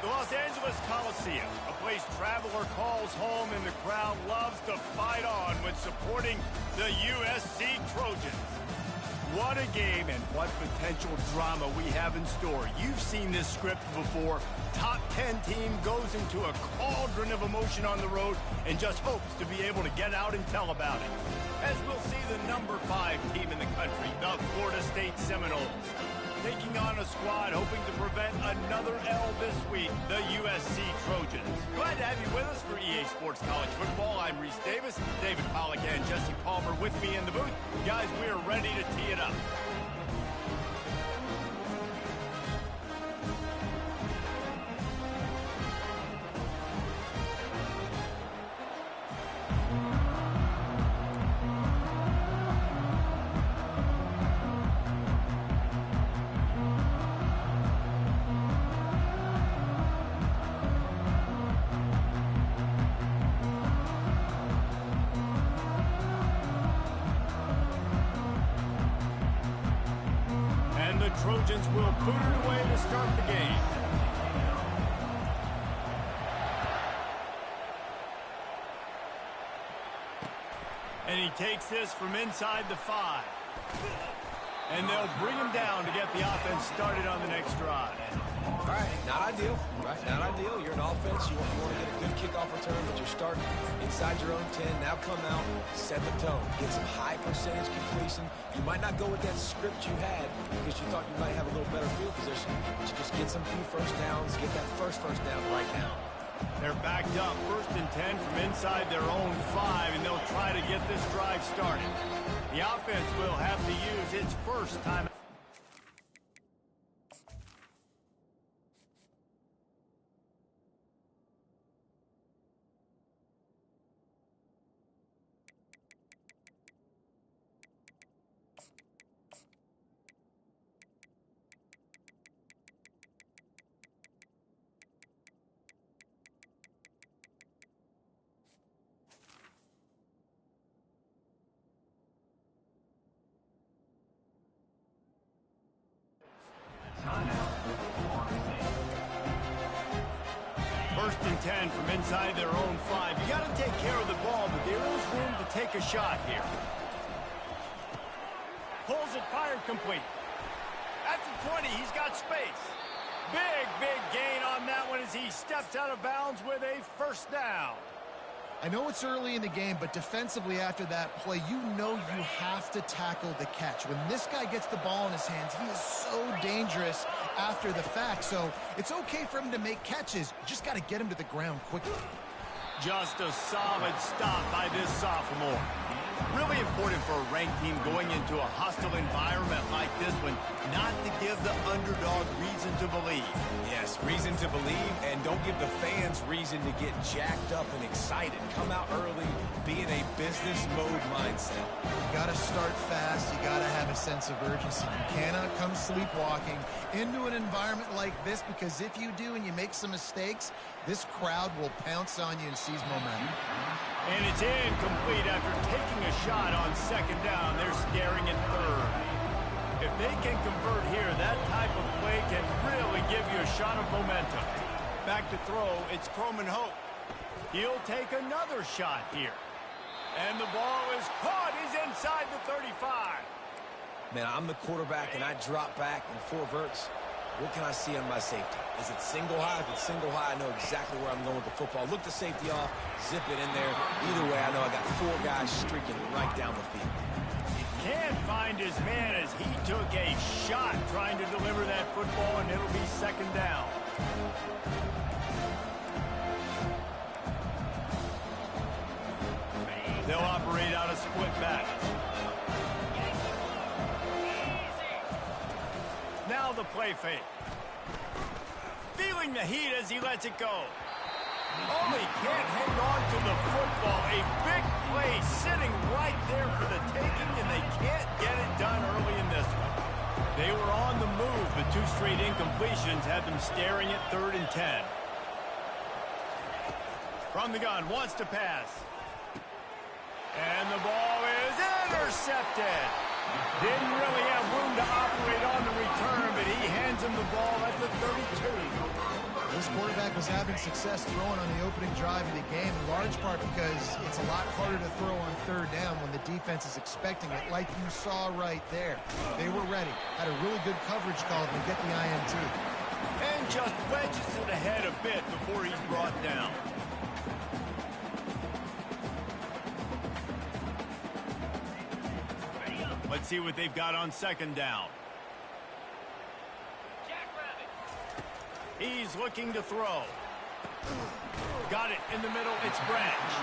The Los Angeles Coliseum, a place traveler calls home and the crowd loves to fight on when supporting the USC Trojans. What a game and what potential drama we have in store. You've seen this script before. Top 10 team goes into a cauldron of emotion on the road and just hopes to be able to get out and tell about it. As we'll see the number 5 team in the country, the Florida State Seminoles, taking on a squad hoping to prevent another L this week, the USC Trojans. Glad to have you with us for EA Sports College Football. I'm Reese Davis, David Pollack and Jesse Palmer with me in the booth. Guys, we are ready to tee it up. Trojans will put it away to start the game. And he takes this from inside the 5. And they'll bring him down to get the offense started on the next drive. All right, not ideal, right? Not ideal. You're an offense. You want to get a good kickoff return, but you're starting inside your own 10. Now come out, set the tone, get some high percentage completion. You might not go with that script you had because you thought you might have a little better field position, but you just get some few first downs, get that first down right now. They're backed up, 1st and 10 from inside their own 5, and they'll try to get this drive started. The offense will have to use its first time. First and 10 from inside their own 5. You got to take care of the ball, but there is room to take a shot here. Pulls it, fired complete. At the 20, he's got space. Big gain on that one as he steps out of bounds with a first down. I know it's early in the game, but defensively after that play, you know you have to tackle the catch. When this guy gets the ball in his hands, he is so dangerous after the fact. So it's okay for him to make catches. You just got to get him to the ground quickly. Just a solid stop by this sophomore. Really important for a ranked team going into a hostile environment like this one, not to give the underdog reason to believe. Yes, reason to believe, and don't give the fans reason to get jacked up and excited. Come out early, be in a business mode mindset. You got to start fast. You got to have a sense of urgency. You cannot come sleepwalking into an environment like this, because if you do and you make some mistakes, this crowd will pounce on you and seize momentum. And it's incomplete after taking a shot on 2nd down. They're staring at 3rd. If they can convert here, that type of play can really give you a shot of momentum. Back to throw, it's Croman Hope. He'll take another shot here. And the ball is caught. He's inside the 35. Man, I'm the quarterback, and I drop back and 4 verts. What can I see on my safety? Is it single high? If it's single high, I know exactly where I'm going with the football. Look the safety off, zip it in there. Either way, I know I got 4 guys streaking right down the field. Can't find his man as he took a shot trying to deliver that football, and it'll be 2nd down. They'll operate out a split back. Now the play fake. Feeling the heat as he lets it go. Oh, he can't hang on to the football. A big play sitting right there for the taking, and they can't get it done early in this one. They were on the move, but 2 straight incompletions had them staring at 3rd and 10. From the gun, wants to pass. And the ball is intercepted. Didn't really have room to operate on the return, but he hands him the ball at the 32. This quarterback was having success throwing on the opening drive of the game, in large part because it's a lot harder to throw on third down when the defense is expecting it, like you saw right there. They were ready, had a really good coverage call to get the INT. And just wedges it ahead a bit before he's brought down. Let's see what they've got on second down. He's looking to throw. Got it in the middle. It's Branch.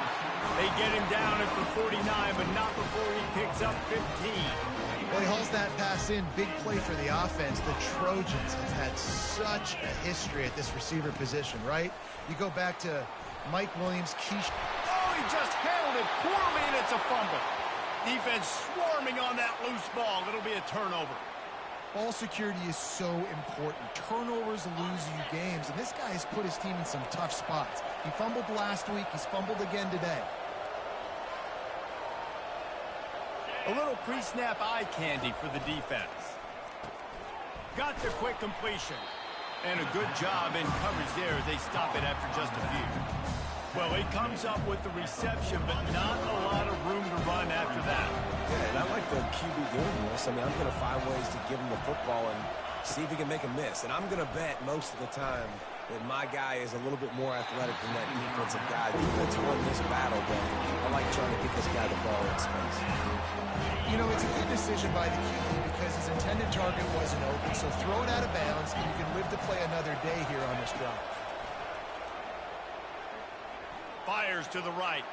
They get him down at the 49, but not before he picks up 15. Well, he hauls that pass in. Big play for the offense. The Trojans have had such a history at this receiver position, right? You go back to Mike Williams, Keish. Oh, he just handled it poorly, and it's a fumble. Defense swarming on that loose ball. It'll be a turnover. Ball security is so important. Turnovers lose you games, and this guy has put his team in some tough spots. He fumbled last week. He's fumbled again today. A little pre-snap eye candy for the defense. Got the quick completion. And a good job in coverage there as they stop it after just a few. Well, he comes up with the reception, but not a lot of room to run after that. Yeah, and I like the QB doing this. I mean, I'm going to find ways to give him the football and see if he can make a miss. And I'm going to bet most of the time that my guy is a little bit more athletic than that defensive guy. Defense won this battle, but I like trying to get this guy the ball in space. You know, it's a good decision by the QB because his intended target wasn't open. So throw it out of bounds, and you can live to play another day here on this drive. Fires to the right.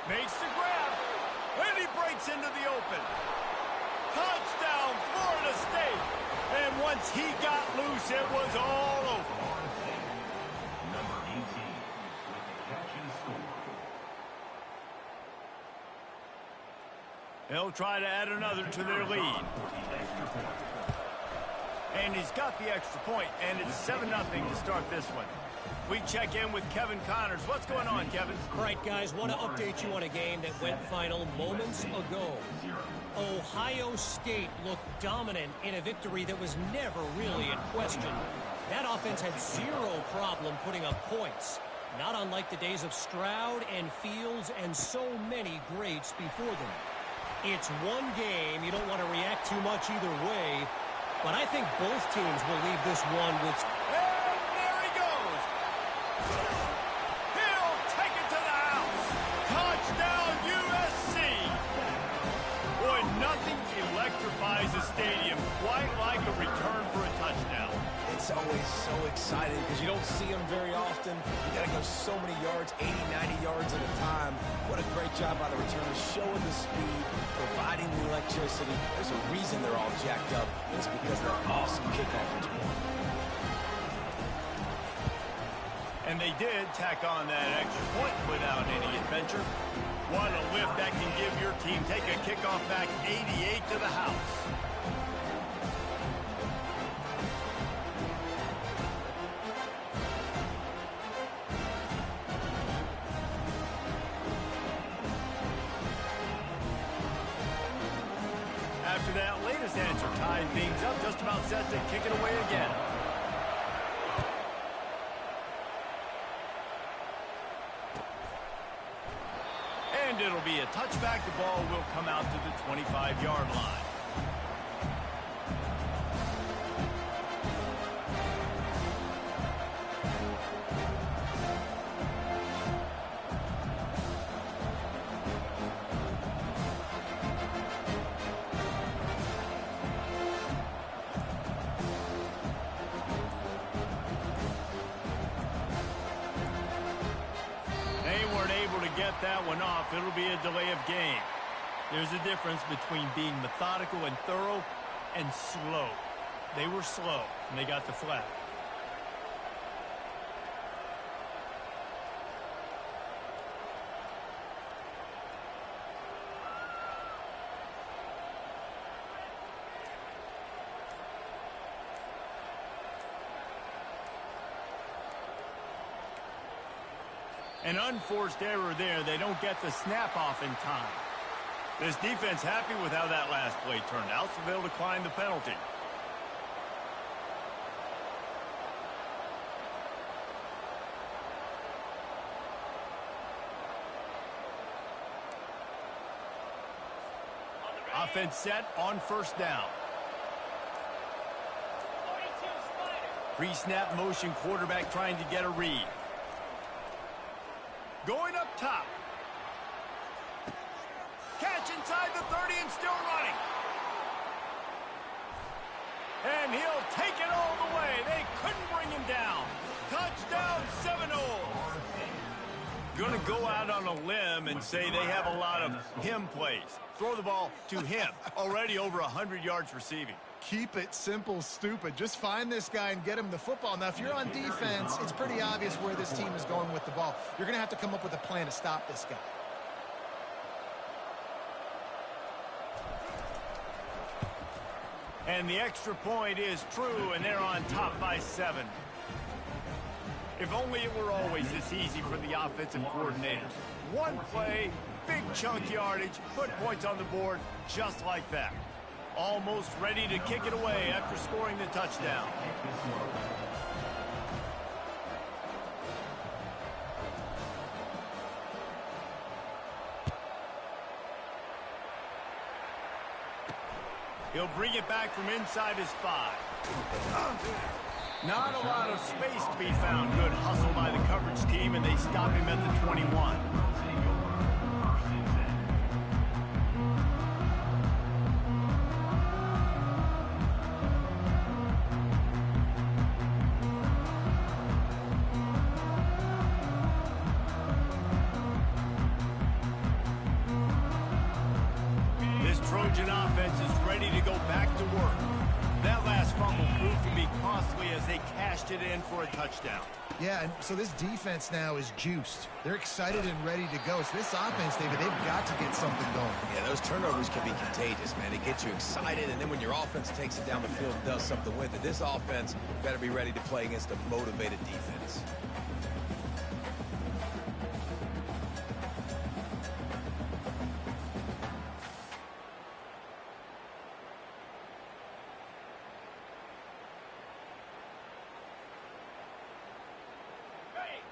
Makes the grab. And he breaks into the open. Touchdown, Florida State. And once he got loose, it was all over. Number 18 with the catch and score. They'll try to add another to their lead. And he's got the extra point, and it's 7-0 to start this one. We check in with Kevin Connors. What's going on, Kevin? All right, guys, want to update you on a game that went final moments ago. Ohio State looked dominant in a victory that was never really in question. That offense had zero problem putting up points, not unlike the days of Stroud and Fields and so many greats before them. It's one game. You don't want to react too much either way, but I think both teams will leave this one with... He'll take it to the house. Touchdown, USC. Boy, nothing electrifies a stadium quite like a return for a touchdown. It's always so exciting because you don't see them very often. You got to go so many yards, 80, 90 yards at a time. What a great job by the returners, showing the speed, providing the electricity. There's a reason they're all jacked up. It's because they're awesome kickoff returners. And they did tack on that extra point without any adventure. What a lift that can give your team. Take a kickoff back 88 to the house. After that latest answer tied things up, just about set to kick it away again. And it'll be a touchback. The ball will come out to the 25-yard line. Get that one off, it'll be a delay of game. There's a difference between being methodical and thorough and slow. They were slow, and they got the flag. An unforced error there. They don't get the snap off in time. This defense happy with how that last play turned out, so they'll decline the penalty. Offense set on first down. Pre-snap motion quarterback trying to get a read. Going up top. Catch inside the 30 and still running. And he'll take it all the way. They couldn't bring him down. Touchdown, Seminoles. Going to go out on a limb and say they have a lot of him plays. Throw the ball to him. Already over 100 yards receiving. Keep it simple, stupid. Just find this guy and get him the football. Now, if you're on defense, it's pretty obvious where this team is going with the ball. You're going to have to come up with a plan to stop this guy. And the extra point is true, and they're on top by 7. If only it were always this easy for the offensive coordinators. One play, big chunk yardage, put points on the board just like that. Almost ready to kick it away after scoring the touchdown. He'll bring it back from inside his 5. Not a lot of space to be found. Good hustle by the coverage team, and they stop him at the 21. This Trojan offense is ready to go back to work. That last fumble proved to be costly as they cashed it in for a touchdown. Yeah, and so this defense now is juiced. They're excited and ready to go. So this offense, David, they've got to get something going. Yeah, those turnovers can be contagious, man. It gets you excited, and then when your offense takes it down the field and does something with it, this offense better be ready to play against a motivated defense.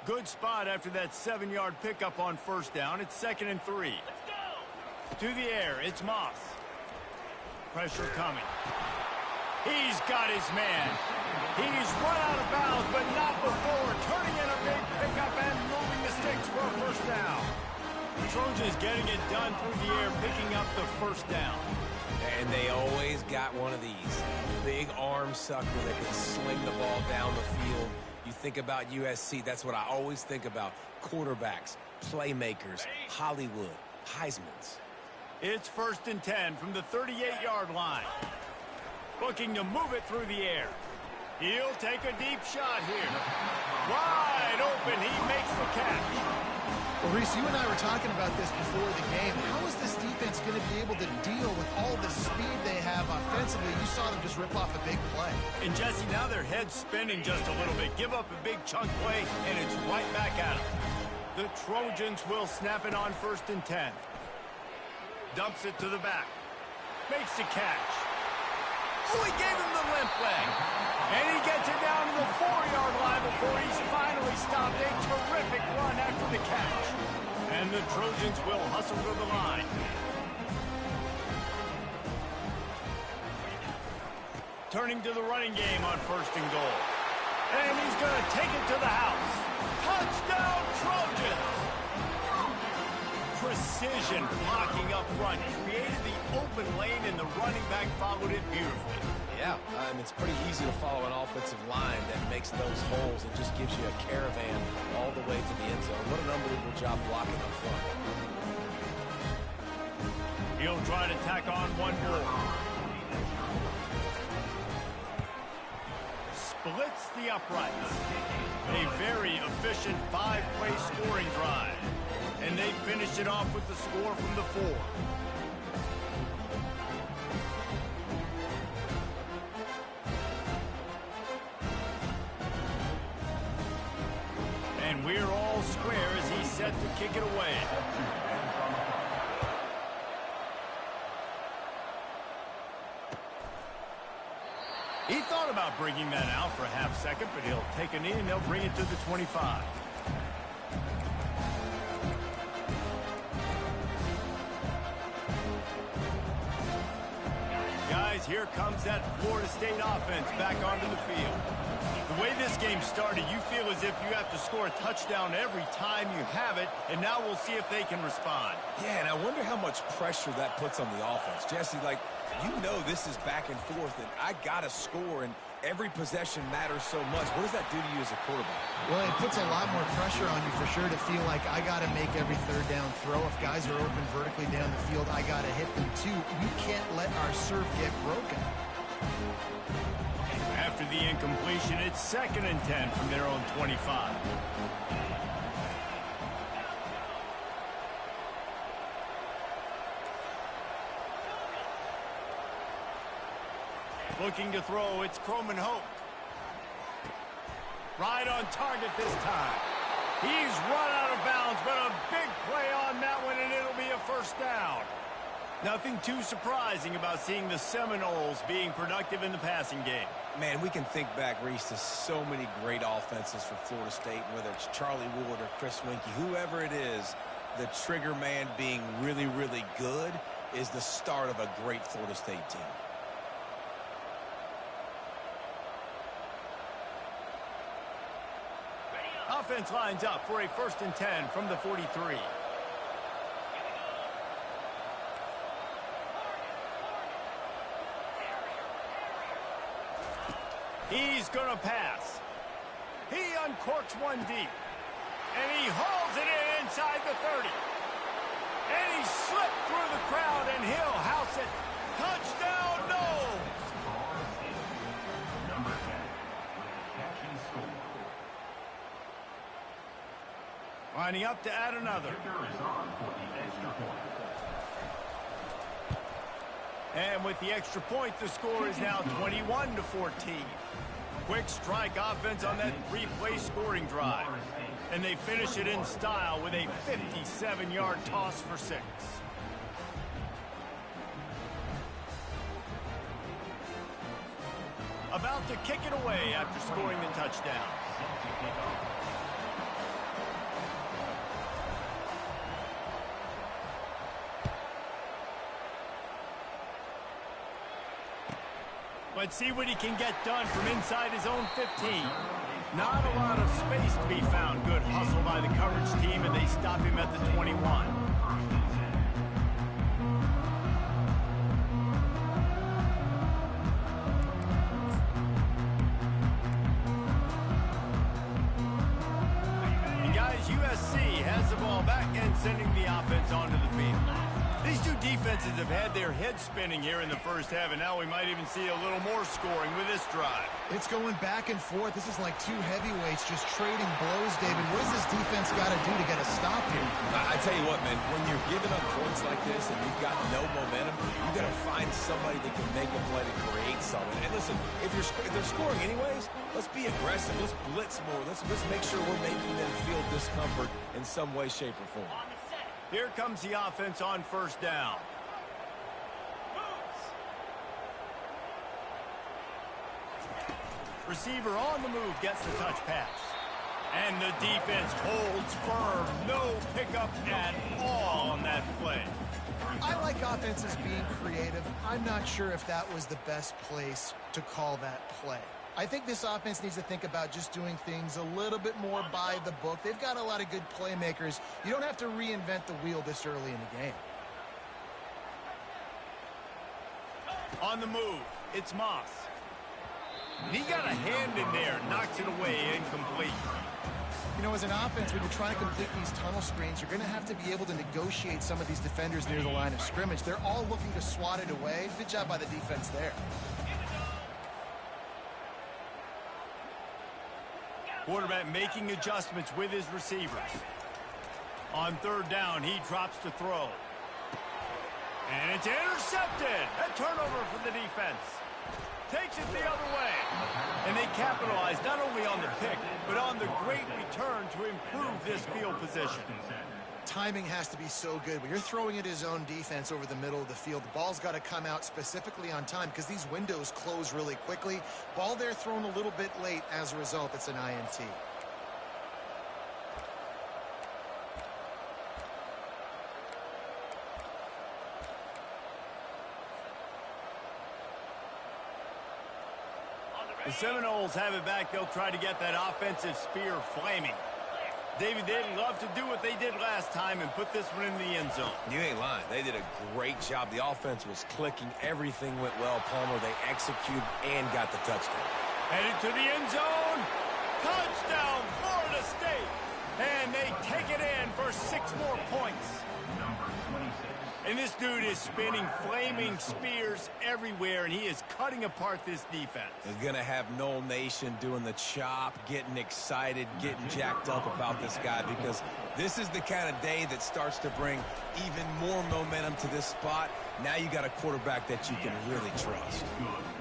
Good spot after that 7-yard pickup on first down. It's 2nd and 3. Let's go. To the air, it's Moss. Pressure coming. He's got his man. He's run out of bounds, but not before. Turning in a big pickup and moving the sticks for a first down. The Trojans getting it done through the air, picking up the first down. And they always got one of these. Big arm sucker that can sling the ball down the field. You think about USC, that's what I always think about. Quarterbacks, playmakers, Hollywood, Heismans. It's 1st and 10 from the 38-yard line. Looking to move it through the air. He'll take a deep shot here. Wide open, he makes the catch. Well, Reese, you and I were talking about this before the game. How is this defense going to be able to deal with all the speed they have offensively? You saw them just rip off a big play. And, Jesse, now their head's spinning just a little bit. Give up a big chunk play, and it's right back at them. The Trojans will snap it on 1st and 10. Dumps it to the back. Makes the catch. Oh, he gave him the limp leg. And he gets it down to the 4-yard line before he's finally stopped. A terrific run after the catch. And the Trojans will hustle to the line. Turning to the running game on 1st and goal. And he's going to take it to the house. Touchdown, Trojans! Precision blocking up front. Created the open lane, and the running back followed it beautifully. Yeah, it's pretty easy to follow an offensive line that makes those holes and just gives you a caravan all the way to the end zone. What an unbelievable job blocking up front. He'll try to tack on one more. Splits the uprights. A very efficient 5-play scoring drive. And they finish it off with the score from the 4. And we're all square as he's set to kick it away. He thought about bringing that out for a half second, but he'll take a knee and they'll bring it to the 25. here comes that Florida State offense back onto the field. The way this game started, you feel as if you have to score a touchdown every time you have it, and now we'll see if they can respond. Yeah, and I wonder how much pressure that puts on the offense. Jesse, like, you know this is back and forth, and I got to score, and every possession matters so much. What does that do to you as a quarterback? Well, it puts a lot more pressure on you for sure to feel like I got to make every third down throw. If guys are open vertically down the field, I got to hit them too. We can't let our serve get broken. After the incompletion, it's 2nd and 10 from their own 25. Looking to throw, it's Croman Hope. Right on target this time. He's run out of bounds, but a big play on that one, and it'll be a first down. Nothing too surprising about seeing the Seminoles being productive in the passing game. Man, we can think back, Reese, to so many great offenses for Florida State, whether it's Charlie Wood or Chris Winkie, whoever it is, the trigger man being really, really good is the start of a great Florida State team. Offense lines up for a 1st and 10 from the 43. He's going to pass. He uncorks one deep. And he hauls it in inside the 30. And he slipped through the crowd, and he'll house it. Touchdown, no! Number 10 with the catch and score. Lining up to add another. Kicker is on for the extra point. And with the extra point, the score is now 21-14. Quick strike offense on that replay scoring drive. And they finish it in style with a 57-yard toss for 6. About to kick it away after scoring the touchdown. Let's see what he can get done from inside his own 15. Not a lot of space to be found. Good hustle by the coverage team, and they stop him at the 21. And guys, USC has the ball back and sending the offense onto the field. These two defenses have had their heads spinning here in the first half, and now we might even see a little more scoring with this drive. It's going back and forth. This is like two heavyweights just trading blows, David. What does this defense got to do to get a stop here? I tell you what, man, when you're giving up points like this and you've got no momentum, you got to find somebody that can make a play to create something. And listen, if they're scoring anyways, let's be aggressive. Let's blitz more. Let's make sure we're making them feel discomfort in some way, shape, or form. Here comes the offense on 1st down. Receiver on the move gets the touch pass. And the defense holds firm. No pickup at all on that play. I like offenses being creative. I'm not sure if that was the best place to call that play. I think this offense needs to think about just doing things a little bit more by the book. They've got a lot of good playmakers. You don't have to reinvent the wheel this early in the game. On the move, it's Moss. He got a hand in there, knocks it away, incomplete. You know, as an offense, when you're trying to complete these tunnel screens, you're going to have to be able to negotiate some of these defenders near the line of scrimmage. They're all looking to swat it away. Good job by the defense there. Quarterback making adjustments with his receivers. On 3rd down, he drops to throw. And it's intercepted. A turnover for the defense. Takes it the other way. And they capitalize not only on the pick, but on the great return to improve this field position. Timing has to be so good. When you're throwing at his own defense over the middle of the field, the ball's got to come out specifically on time because these windows close really quickly. Ball there thrown a little bit late. As a result, it's an INT. The Seminoles have it back. They'll try to get that offensive spear flaming. David, they'd love to do what they did last time and put this one in the end zone. You ain't lying. They did a great job. The offense was clicking. Everything went well, Palmer. They executed and got the touchdown. Headed to the end zone. Touchdown, Florida State. And they take it in for 6 more points. Number 26. And this dude is spinning flaming spears everywhere, and he is cutting apart this defense. They're going to have Noel Nation doing the chop, getting excited, getting jacked up about this guy, because this is the kind of day that starts to bring even more momentum to this spot. Now you got a quarterback that you can really trust.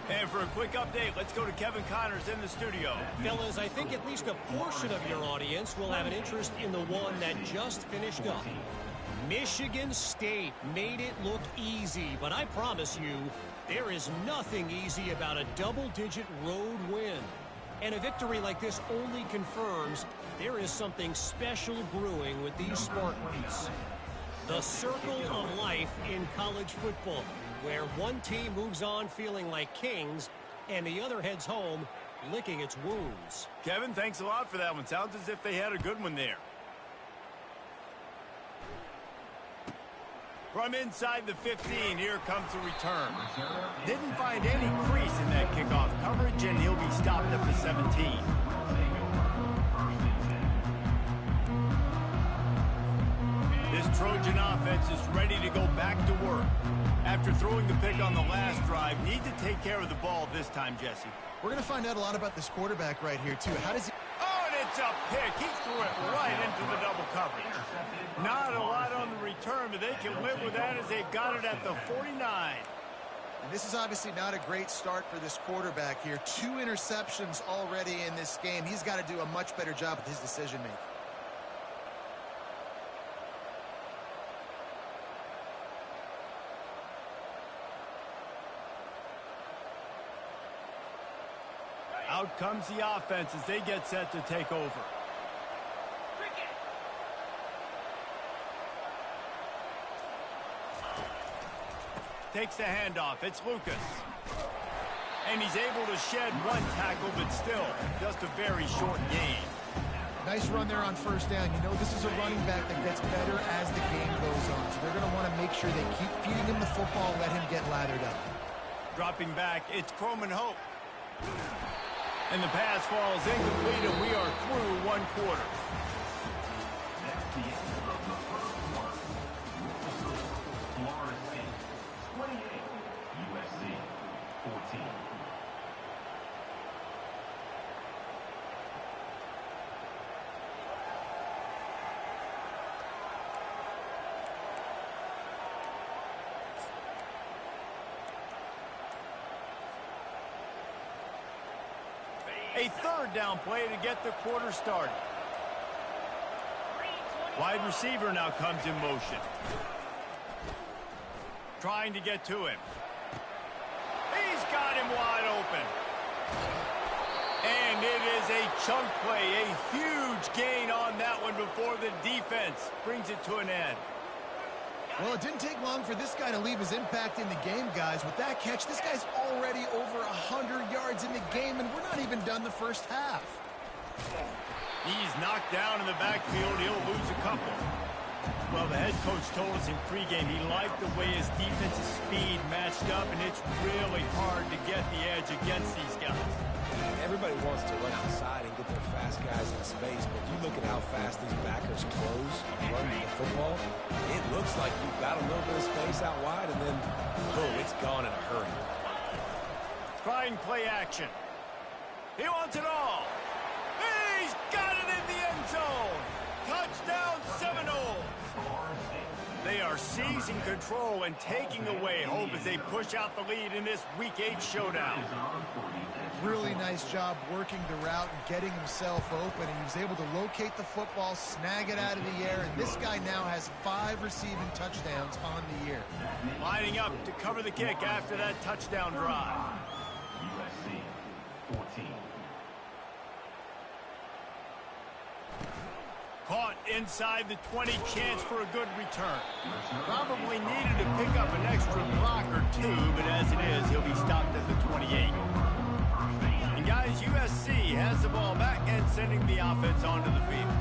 And for a quick update, let's go to Kevin Connors in the studio. Fellas, I think at least a portion of your audience will have an interest in the one that just finished up. Michigan State made it look easy, but I promise you, there is nothing easy about a double-digit road win. And a victory like this only confirms there is something special brewing with these Spartans. The circle of life in college football, where one team moves on feeling like kings and the other heads home licking its wounds. Kevin, thanks a lot for that one. Sounds as if they had a good one there. From inside the 15, here comes the return. Didn't find any crease in that kickoff coverage, and he'll be stopped at the 17. This Trojan offense is ready to go back to work. After throwing the pick on the last drive, need to take care of the ball this time, Jesse. We're going to find out a lot about this quarterback right here, too. How does he... Oh, and it's a pick. He threw it right into the double coverage. Not a lot on the return, but they can live with that as they've got it at the 49. And this is obviously not a great start for this quarterback here. 2 interceptions already in this game. He's got to do a much better job with his decision-making. Out comes the offense as they get set to take over. Takes the handoff. It's Lucas. And he's able to shed 1 tackle, but still just a very short gain. Nice run there on first down. You know, this is a running back that gets better as the game goes on. So they're going to want to make sure they keep feeding him the football, let him get lathered up. Dropping back, it's Croman Hope. And the pass falls incomplete, and we are through 1 quarter. That's the end of the first quarter. Florida State 28, USC 14. A 3rd down play to get the quarter started. Wide receiver now comes in motion. Trying to get to him. He's got him wide open. And it is a chunk play, a huge gain on that one before the defense brings it to an end. Well, it didn't take long for this guy to leave his impact in the game, guys. With that catch, this guy's already over 100 yards in the game, and we're not even done the first half. He's knocked down in the backfield. He'll lose a couple. Well, the head coach told us in pregame he liked the way his defensive speed matched up, and it's really hard to get the edge against these guys. Everybody wants to run outside and get their fast guys in space, but you look at how fast these backers close and run the football, it looks like you've got a little bit of space out wide, and then, boom, it's gone in a hurry. Trying play action. He wants it all. He's got it in the end zone. Touchdown Seminoles. They are seizing control and taking away hope as they push out the lead in this Week 8 showdown. Really nice job working the route and getting himself open, and he was able to locate the football, snag it out of the air, and this guy now has 5 receiving touchdowns on the year. Lining up to cover the kick after that touchdown drive. USC 14. Caught inside the 20, chance for a good return. Probably needed to pick up an extra block or 2, but as it is, he'll be stopped at the 28. And Guys, USC has the ball back and sending the offense onto the field.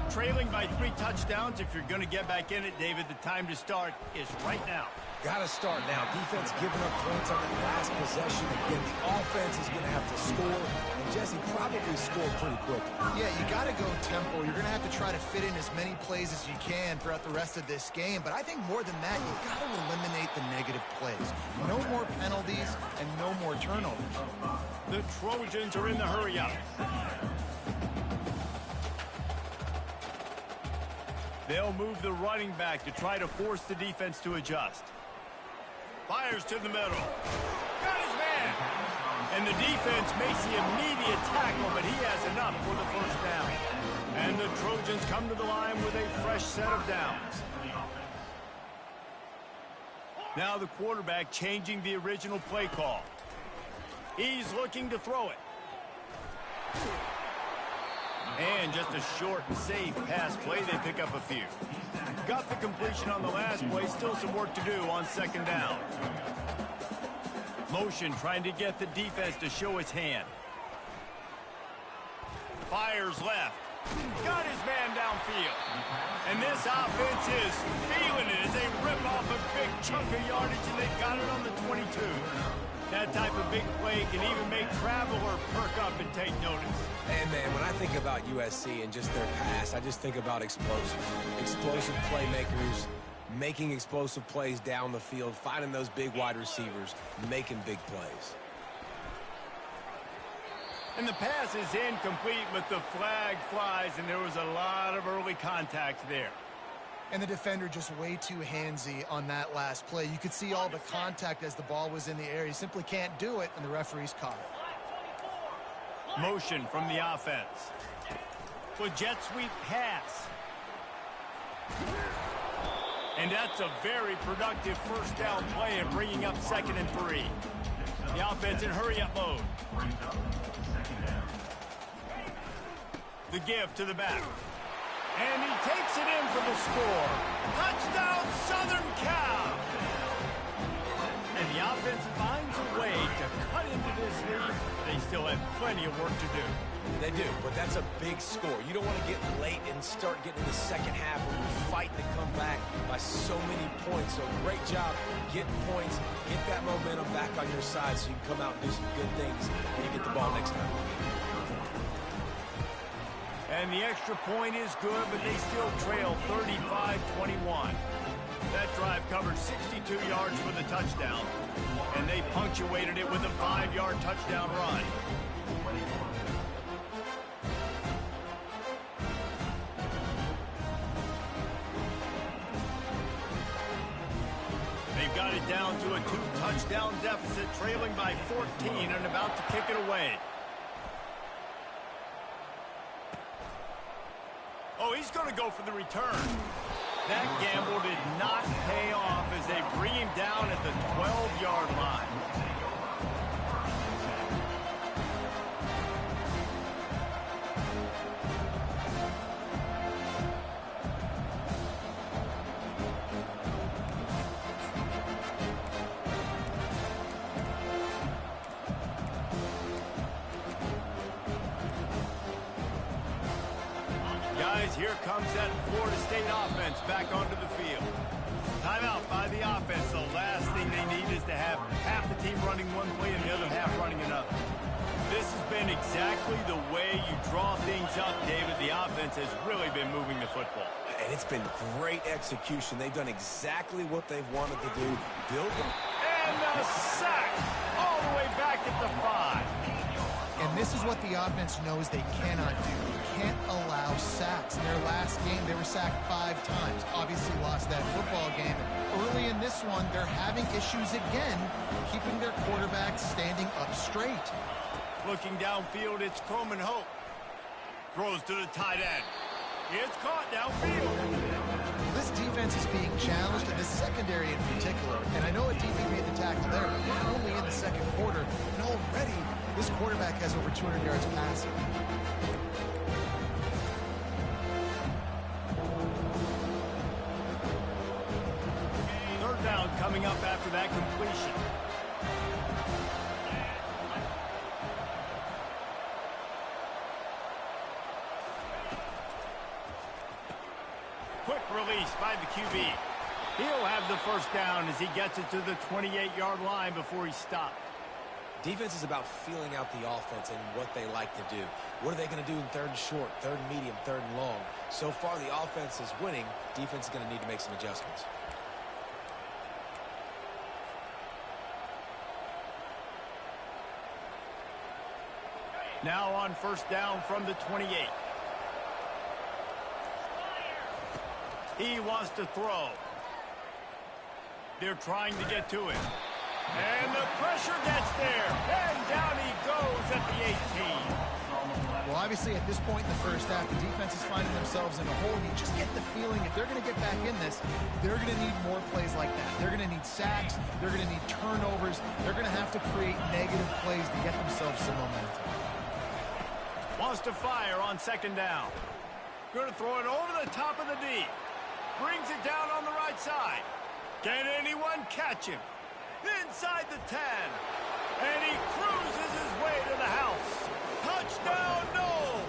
Trailing by 3 touchdowns. If you're going to get back in it, David, the time to start is right now. Got to start now. Defense giving up points on that last possession. Again, the offense is going to have to score, and Jesse probably score pretty quickly. Yeah, you got to go tempo. You're going to have to try to fit in as many plays as you can throughout the rest of this game. But I think more than that, you got to eliminate the negative plays. No more penalties and no more turnovers. The Trojans are in the hurry-up. They'll move the running back to try to force the defense to adjust. Fires to the middle. Got his man. And the defense makes the immediate tackle, but he has enough for the first down. And the Trojans come to the line with a fresh set of downs. Now the quarterback changing the original play call. He's looking to throw it. And just a short and safe pass play. They pick up a few. Got the completion on the last play. Still some work to do on second down. Motion trying to get the defense to show its hand. Fires left. Got his man downfield. And this offense is feeling it as they rip off a big chunk of yardage, and they got it on the 22. That type of big play can even make Traveler perk up and take notice. And, man, when I think about USC and just their pass, I just think about explosive. Explosive playmakers, making explosive plays down the field, finding those big wide receivers, making big plays. And the pass is incomplete, but the flag flies, and there was a lot of early contact there. And the defender just way too handsy on that last play. You could see all the contact as the ball was in the air. He simply can't do it, and the referee's caught it. Motion from the offense. With jet sweep pass. And that's a very productive first down play and bringing up 2nd and 3. The offense in hurry-up mode. The give to the back. And he takes it in for the score. Touchdown, Southern Cal! And the offense finds a way to cut into this lead. They still have plenty of work to do. They do, but that's a big score. You don't want to get late and start getting in the second half where you fight to come back by so many points. So great job getting points. Get that momentum back on your side so you can come out and do some good things when you get the ball next time. And the extra point is good, but they still trail 35-21. That drive covered 62 yards for the touchdown, and they punctuated it with a 5-yard touchdown run. They've got it down to a 2-touchdown deficit, trailing by 14 and about to kick it away. Oh, he's going to go for the return. That gamble did not pay off as they bring him down at the 12-yard line. Guys, here comes that Florida State offense back onto the field. Timeout by the offense. The last thing they need is to have half the team running one play and the other half running another. This has been exactly the way you draw things up, David. The offense has really been moving the football. And it's been great execution. They've done exactly what they've wanted to do. Build them. And the sack all the way back at the 5. And this is what the offense knows they cannot do. They can't allow sacks. In their last game, they were sacked 5 times. Obviously lost that football game. Early in this one, they're having issues again, keeping their quarterback standing up straight. Looking downfield, it's Coleman Hope. Throws to the tight end. It's caught downfield. This defense is being challenged, in the secondary in particular. And I know a DB made the tackle there, but we're only in the second quarter. And already, this quarterback has over 200 yards passing. Third down coming up after that completion. quick release by the QB. He'll have the first down as he gets it to the 28-yard line before he stopped. Defense is about feeling out the offense and what they like to do. What are they going to do in third and short, third and medium, third and long? So far, the offense is winning. Defense is going to need to make some adjustments. Now on first down from the 28. He wants to throw. They're trying to get to him. And the pressure gets there. And down he goes at the 18. Well, obviously, at this point in the first half, the defense is finding themselves in a hole. You just get the feeling if they're going to get back in this, they're going to need more plays like that. They're going to need sacks. They're going to need turnovers. They're going to have to create negative plays to get themselves some momentum. Wants to fire on second down. Going to throw it over the top of the D. Brings it down on the right side. Can anyone catch him? Inside the 10. And he cruises his way to the house. Touchdown, no!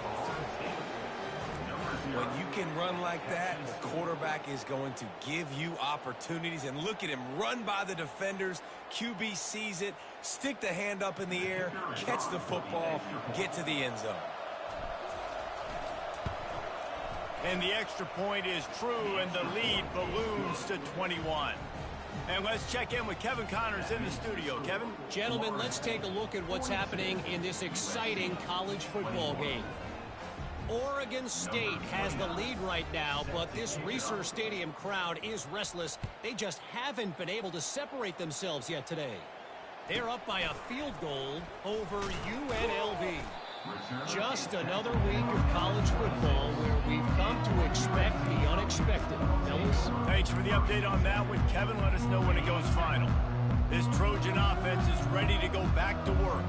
When you can run like that, the quarterback is going to give you opportunities. And look at him run by the defenders. QB sees it, stick the hand up in the air, catch the football, get to the end zone. And the extra point is true, and the lead balloons to 21. And let's check in with Kevin Connors in the studio. Kevin? Gentlemen, let's take a look at what's happening in this exciting college football game. Oregon State has the lead right now, but this Reser Stadium crowd is restless. They just haven't been able to separate themselves yet today. They're up by a field goal over UNLV. Just another week of college football where we've come to expect the unexpected. Fellas? Thanks for the update on that one, Kevin. Let us know when it goes final. This Trojan offense is ready to go back to work.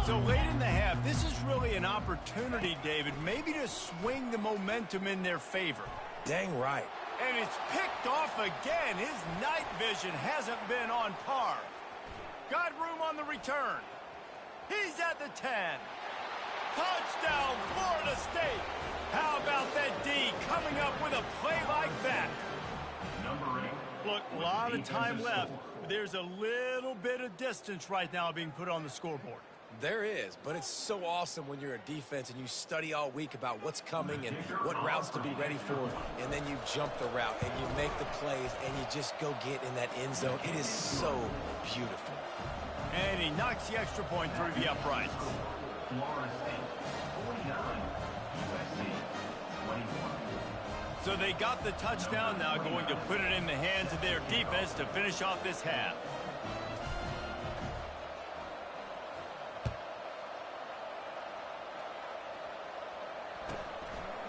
So late in the half, this is really an opportunity, David, maybe to swing the momentum in their favor. Dang right. And it's picked off again. His night vision hasn't been on par. Got room on the return. He's at the 10. Touchdown, Florida State. How about that D coming up with a play like that? Look, a lot of time left. There's a little bit of distance right now being put on the scoreboard. There is, but it's so awesome when you're a defense and you study all week about what's coming and what routes to be ready for, and then you jump the route and you make the plays and you just go get in that end zone. It is so beautiful. And he knocks the extra point through the uprights. Florida State 49, USC 21. So they got the touchdown, now going to put it in the hands of their defense to finish off this half.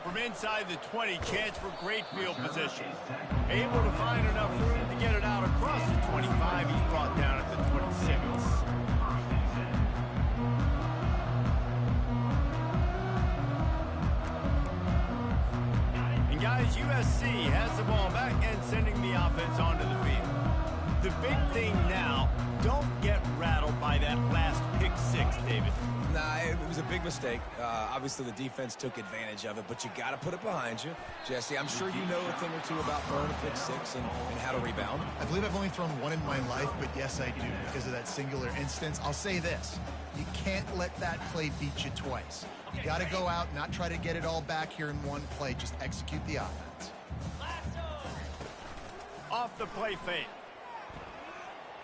From inside the 20, chance for great field position. Able to find enough room to get it out across the 25. He's brought down at the 26. And guys, USC has the ball back and sending the offense onto the field. The big thing now, don't get rattled by that last pick six, David. Nah, it was a big mistake. Obviously, the defense took advantage of it, but you got to put it behind you. Jesse, I'm sure you know a thing or two about throwing a pick six and how to rebound. I believe I've only thrown one in my life, but yes, I do because of that singular instance. I'll say this. You can't let that play beat you twice. You got to go out, not try to get it all back here in one play. Just execute the offense. Off the play fake.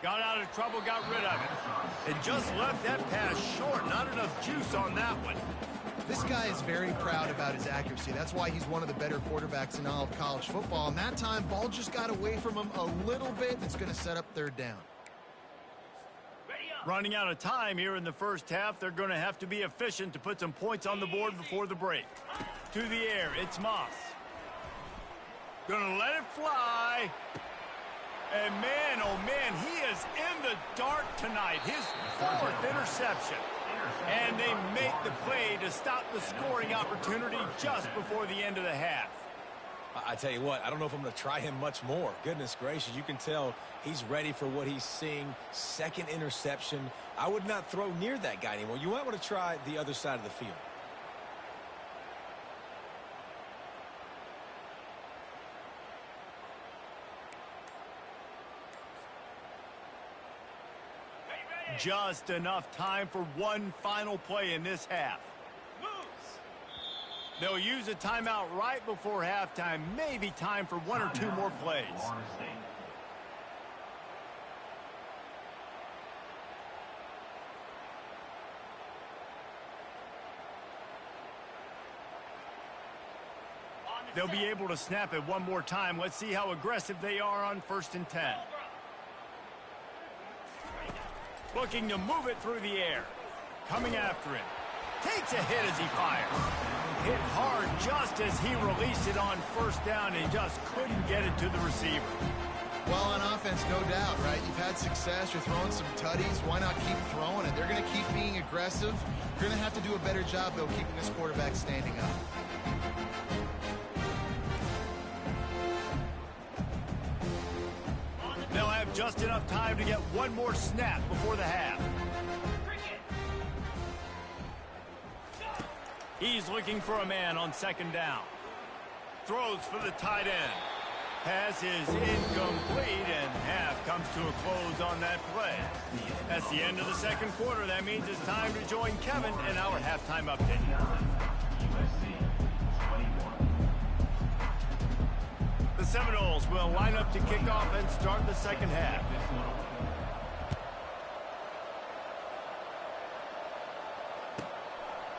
Got out of trouble, got rid of it. And just left that pass short. Not enough juice on that one. This guy is very proud about his accuracy. That's why he's one of the better quarterbacks in all of college football. And that time, ball just got away from him a little bit. It's going to set up third down. Running out of time here in the first half. They're going to have to be efficient to put some points on the board before the break. To the air, it's Moss. Gonna let it fly. And man, oh man, he is in the dark tonight. His fourth interception. And they make the play to stop the scoring opportunity just before the end of the half. I tell you what, I don't know if I'm going to try him much more. Goodness gracious, you can tell he's ready for what he's seeing. Second interception. I would not throw near that guy anymore. You might want to try the other side of the field. Just enough time for one final play in this half. They'll use a timeout right before halftime. Maybe time for one or two more plays. They'll be able to snap it one more time. Let's see how aggressive they are on 1st and 10. Looking to move it through the air. Coming after him. Takes a hit as he fires. Hit hard just as he released it on 1st down and just couldn't get it to the receiver. Well, on offense, no doubt, right? You've had success. You're throwing some tutties. Why not keep throwing it? They're going to keep being aggressive. You're going to have to do a better job, though, keeping this quarterback standing up. They'll have just enough time to get one more snap before the half. He's looking for a man on 2nd down. Throws for the tight end. Pass is incomplete, and half comes to a close on that play. That's the end of the 2nd quarter. That means it's time to join Kevin in our halftime update. The Seminoles will line up to kick off and start the 2nd half.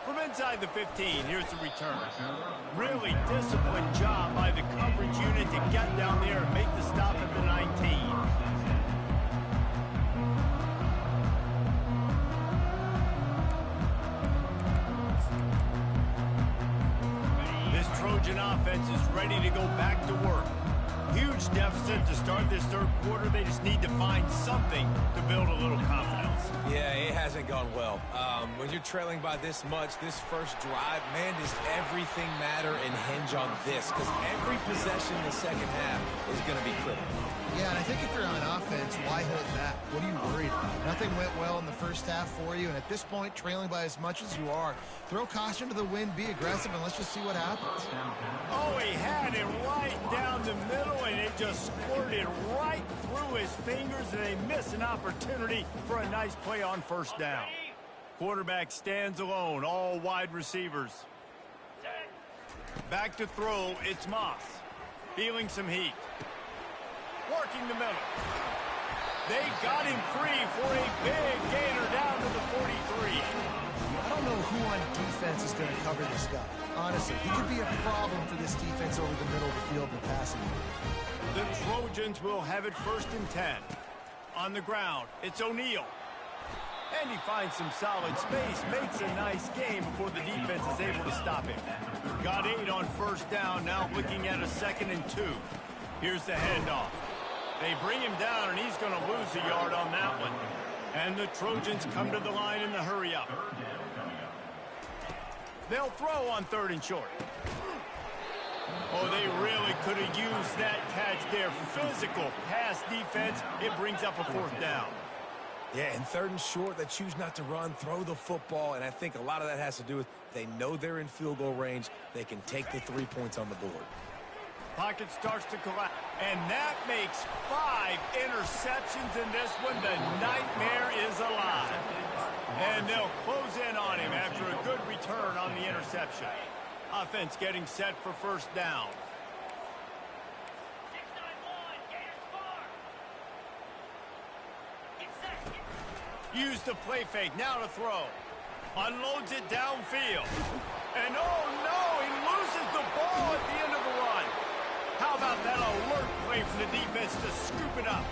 From inside the 15, here's the return. Really disciplined job by the coverage unit to get down there and make the stop at the 19. This Trojan offense is ready to go back to work. Huge deficit to start this 3rd quarter. They just need to find something to build a little confidence. Yeah, it hasn't gone well. When you're trailing by this much, this first drive, man, does everything matter and hinge on this? Because every possession in the 2nd half is going to be critical. Yeah, and I think if you're on offense, why hold back? What are you worried about? Nothing went well in the 1st half for you, and at this point, trailing by as much as you are, throw caution to the wind, be aggressive, and let's just see what happens. Oh, he had it right down the middle, and it just squirted right through his fingers, and they miss an opportunity for a nice play on 1st down. Quarterback stands alone, all wide receivers. Back to throw, it's Moss. Feeling some heat. Working the middle. They got him free for a big gainer down to the 43. I don't know who on defense is going to cover this guy. Honestly, he could be a problem for this defense over the middle of the field in the passing game. The Trojans will have it 1st and 10. On the ground, it's O'Neal. And he finds some solid space, makes a nice game before the defense is able to stop him. Got 8 on 1st down, now looking at a 2nd and 2. Here's the handoff. They bring him down, and he's going to lose a yard on that one. And the Trojans come to the line in the hurry-up. They'll throw on 3rd and short. Oh, they really could have used that catch there. Physical pass defense. It brings up a 4th down. Yeah, and 3rd and short, they choose not to run, throw the football, and I think a lot of that has to do with they know they're in field goal range. They can take the 3 points on the board. Pocket starts to collapse, and that makes 5 interceptions in this one. The nightmare is alive. And they'll close in on him after a good return on the interception. Offense getting set for 1st down. Use the play fake, now to throw. Unloads it downfield. And oh no, he loses the ball at the end of the run. How about that alert play from the defense to scoop it up?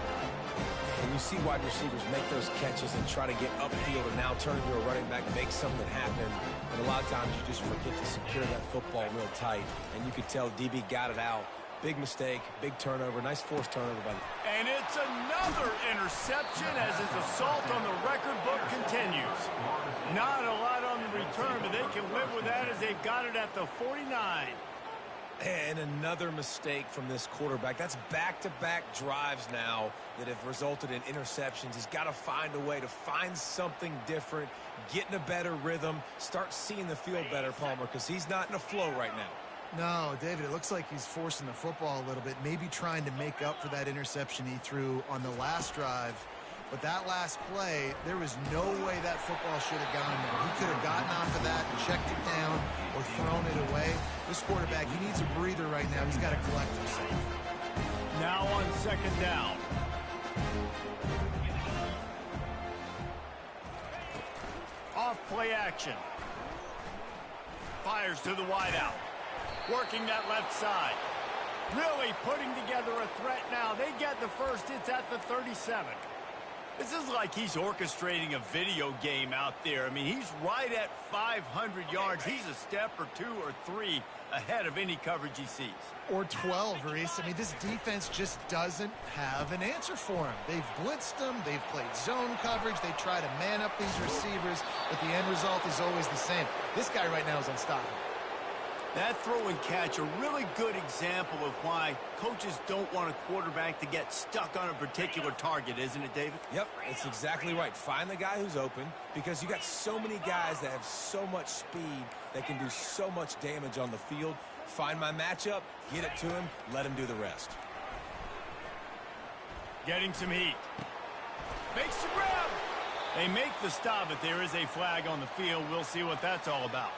And you see wide receivers make those catches and try to get upfield and now turn into a running back, make something happen. And a lot of times you just forget to secure that football real tight. And you could tell DB got it out. Big mistake, big turnover, nice forced turnover by the... And it's another interception as his assault on the record book continues. Not a lot on the return, but they can live with that as they've got it at the 49. And another mistake from this quarterback. That's back-to-back drives now that have resulted in interceptions. He's got to find a way to find something different, get in a better rhythm, start seeing the field better, Palmer, because he's not in a flow right now. No, David, it looks like he's forcing the football a little bit, maybe trying to make up for that interception he threw on the last drive. But that last play, there was no way that football should have gone there. He could have gotten off of that and checked it down or thrown it away. This quarterback, he needs a breather right now. He's got to collect himself. Now on second down. Off play action. Fires to the wideout. Working that left side. Really putting together a threat now. They get the first. It's at the 37. This is like he's orchestrating a video game out there. I mean, he's right at 500 yards. He's a step or two or three ahead of any coverage he sees. Or 12, Reese. I mean, this defense just doesn't have an answer for him. They've blitzed him. They've played zone coverage. They try to man up these receivers, but the end result is always the same. This guy right now is unstoppable. That throw and catch, a really good example of why coaches don't want a quarterback to get stuck on a particular target, isn't it, David? Yep, it's exactly right. Find the guy who's open, because you got so many guys that have so much speed that can do so much damage on the field. Find my matchup, get it to him, let him do the rest. Getting some heat. Makes the grab. They make the stop, but there is a flag on the field. We'll see what that's all about.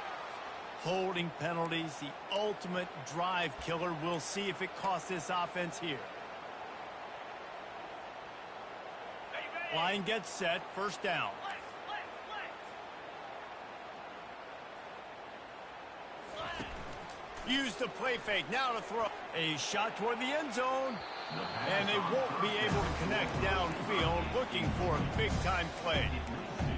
Holding penalties, the ultimate drive killer. We'll see if it costs this offense here. Line gets set, first down. Use the play fake, now to throw. A shot toward the end zone, and they won't be able to connect downfield, looking for a big-time play.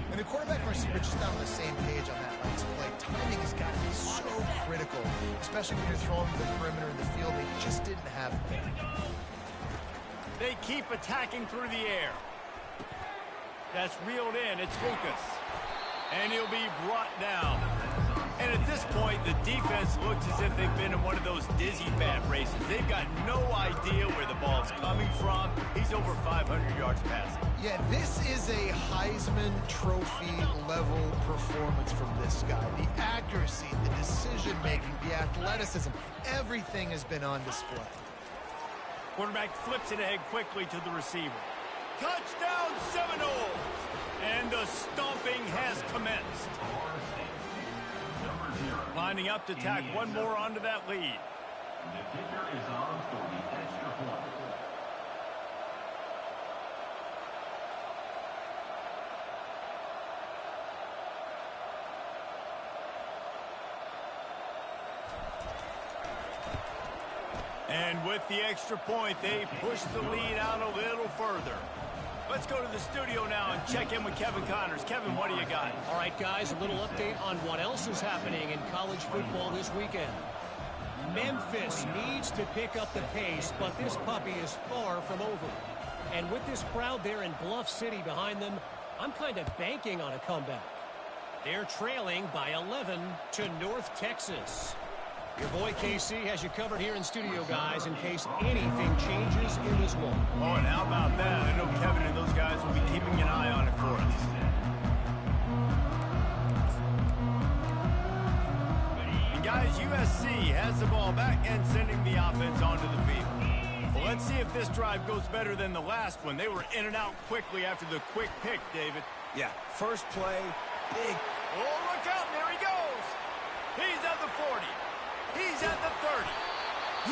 And the quarterback and receiver just not on the same page on that last play. Timing has got to be so critical, especially when you're throwing to the perimeter of the field. They just didn't have it there. They keep attacking through the air. That's reeled in. It's Lucas. And he'll be brought down. And at this point, the defense looks as if they've been in one of those dizzy bat races. They've got no idea where the ball's coming from. He's over 500 yards passing. Yeah, this is a Heisman Trophy level performance from this guy. The accuracy, the decision-making, the athleticism, everything has been on display. Quarterback flips it ahead quickly to the receiver. Touchdown Seminoles! And the stomping has commenced. Lining up to tack one more onto that lead. The kicker is on for the extra point. And with the extra point, they push the lead out a little further. Let's go to the studio now and check in with Kevin Connors. Kevin, what do you got? All right, guys, a little update on what else is happening in college football this weekend. Memphis needs to pick up the pace, but this puppy is far from over. And with this crowd there in Bluff City behind them, I'm kind of banking on a comeback. They're trailing by 11 to North Texas. Your boy KC has you covered here in studio, guys, in case anything changes in this one. Oh, and how about that? I know Kevin and those guys will be keeping an eye on it for us. And guys, USC has the ball back and sending the offense onto the field. Well, let's see if this drive goes better than the last one. They were in and out quickly after the quick pick, David. Yeah, first play, big. Oh, look out, there he goes. He's at the 40. He's at the 30.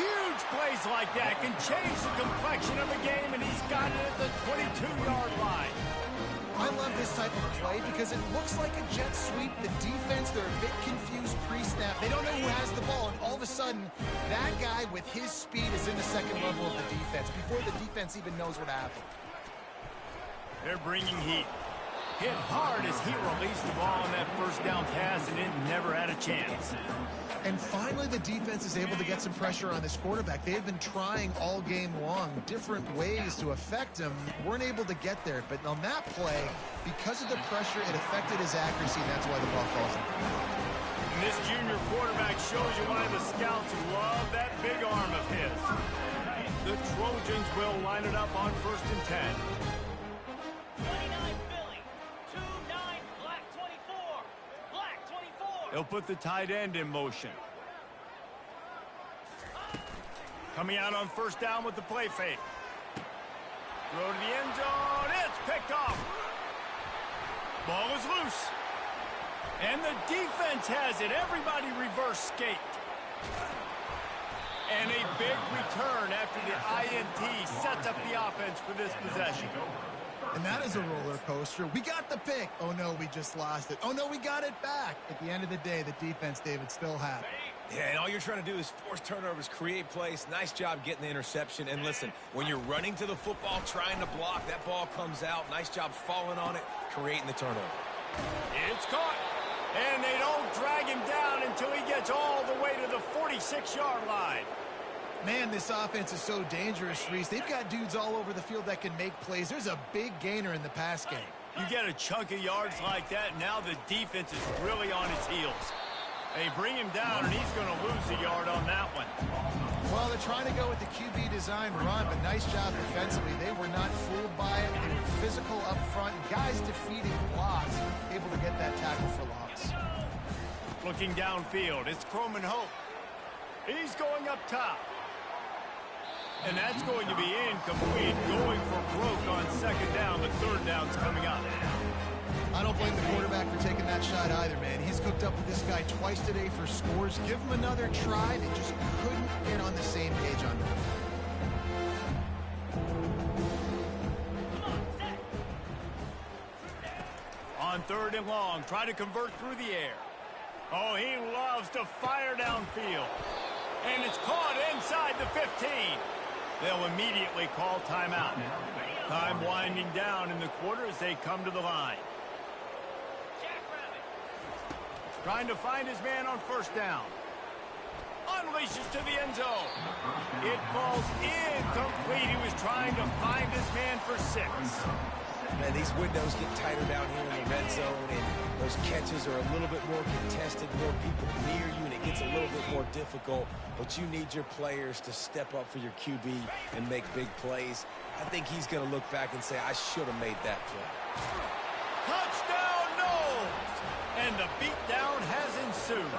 Huge plays like that can change the complexion of a game, and he's got it at the 22-yard line. I love this type of play because it looks like a jet sweep. The defense, they're a bit confused pre-snap. They don't know who has the ball, and all of a sudden, that guy with his speed is in the second level of the defense before the defense even knows what happened. They're bringing heat. Hit hard as he released the ball on that first down pass, and it never had a chance. And finally, the defense is able to get some pressure on this quarterback. They have been trying all game long different ways to affect him. Weren't able to get there. But on that play, because of the pressure, it affected his accuracy, and that's why the ball falls in. And this junior quarterback shows you why the scouts love that big arm of his. The Trojans will line it up on 1st and 10. 29 Philly, 2-9 Black 24, Black 24. They'll put the tight end in motion. Coming out on 1st down with the play fake. Throw to the end zone. It's picked off. Ball is loose. And the defense has it. Everybody reverse skate. And a big return after the INT sets up the offense for this possession. And that is a roller coaster. We got the pick. Oh, no, we just lost it. Oh, no, we got it back. At the end of the day, the defense, David, still had it. Yeah, and all you're trying to do is force turnovers, create plays. Nice job getting the interception. And listen, when you're running to the football, trying to block, that ball comes out. Nice job falling on it, creating the turnover. It's caught. And they don't drag him down until he gets all the way to the 46-yard line. Man, this offense is so dangerous, Reese. They've got dudes all over the field that can make plays. There's a big gainer in the pass game. You get a chunk of yards like that, now the defense is really on its heels. They bring him down, and he's going to lose a yard on that one. Well, they're trying to go with the QB design run, but nice job defensively. They were not fooled by it. They were physical up front. Guys defeating blocks, able to get that tackle for loss. Looking downfield, it's Croman Hope. He's going up top. And that's going to be incomplete, going for broke on second down. The third down's coming up. I don't blame the quarterback for taking that shot either, man. He's cooked up with this guy twice today for scores. Give him another try. They just couldn't get on the same page on that. On third and long, try to convert through the air. Oh, he loves to fire downfield. And it's caught inside the 15. They'll immediately call timeout. Time winding down in the quarter as they come to the line. Trying to find his man on first down. Unleashes to the end zone. It falls incomplete. He was trying to find his man for 6. Man, these windows get tighter down here in the red zone, and those catches are a little bit more contested, more people near you, and it gets a little bit more difficult. But you need your players to step up for your QB and make big plays. I think he's going to look back and say, I should have made that play. Touchdown, Knowles! And the beatdown has ensued.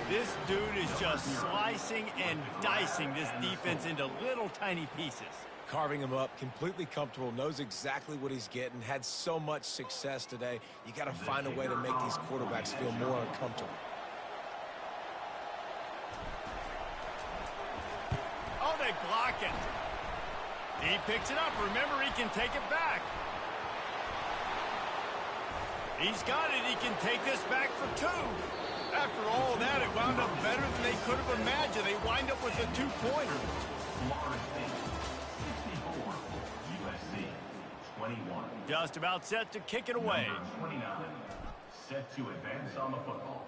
This dude is just slicing and dicing this defense into little tiny pieces. Carving him up, completely comfortable, knows exactly what he's getting, had so much success today. You got to find a way to make these quarterbacks feel more uncomfortable. Oh, they block it. He picks it up. Remember, he can take it back. He's got it. He can take this back for 2. After all that, it wound up better than they could have imagined. They wind up with a 2-pointer. Just about set to kick it away. 29, set to advance on the football.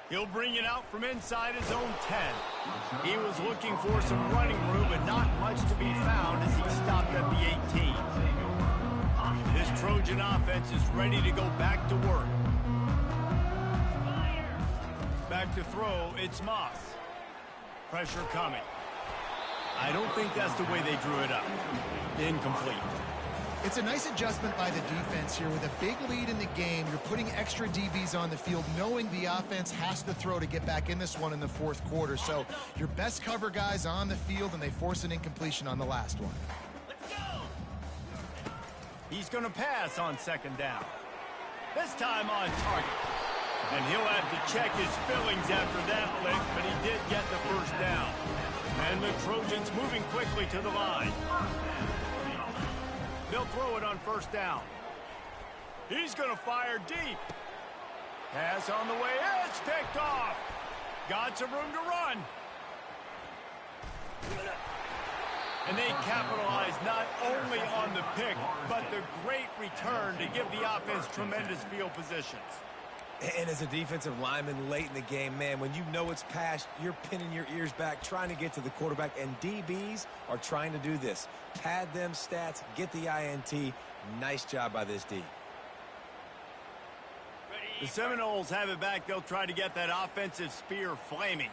He'll bring it out from inside his own 10. He was looking for some running room, but not much to be found as he stopped at the 18. This Trojan offense is ready to go back to work. Back to throw, it's Moss. Pressure coming. I don't think that's the way they drew it up. Incomplete. It's a nice adjustment by the defense here. With a big lead in the game, you're putting extra DBs on the field, knowing the offense has to throw to get back in this one in the fourth quarter. So your best cover guys on the field, and they force an incompletion on the last one. Let's go! He's going to pass on second down. This time on target. And he'll have to check his fillings after that lick, but he did get the first down. And the Trojans moving quickly to the line. They'll throw it on first down. He's going to fire deep. Pass on the way. It's picked off. Got some room to run. And they capitalize not only on the pick, but the great return to give the offense tremendous field positions. And as a defensive lineman late in the game, man, when you know it's past, you're pinning your ears back, trying to get to the quarterback, and DBs are trying to do this. Pad them stats, get the INT. Nice job by this D. The Seminoles have it back. They'll try to get that offensive spear flaming.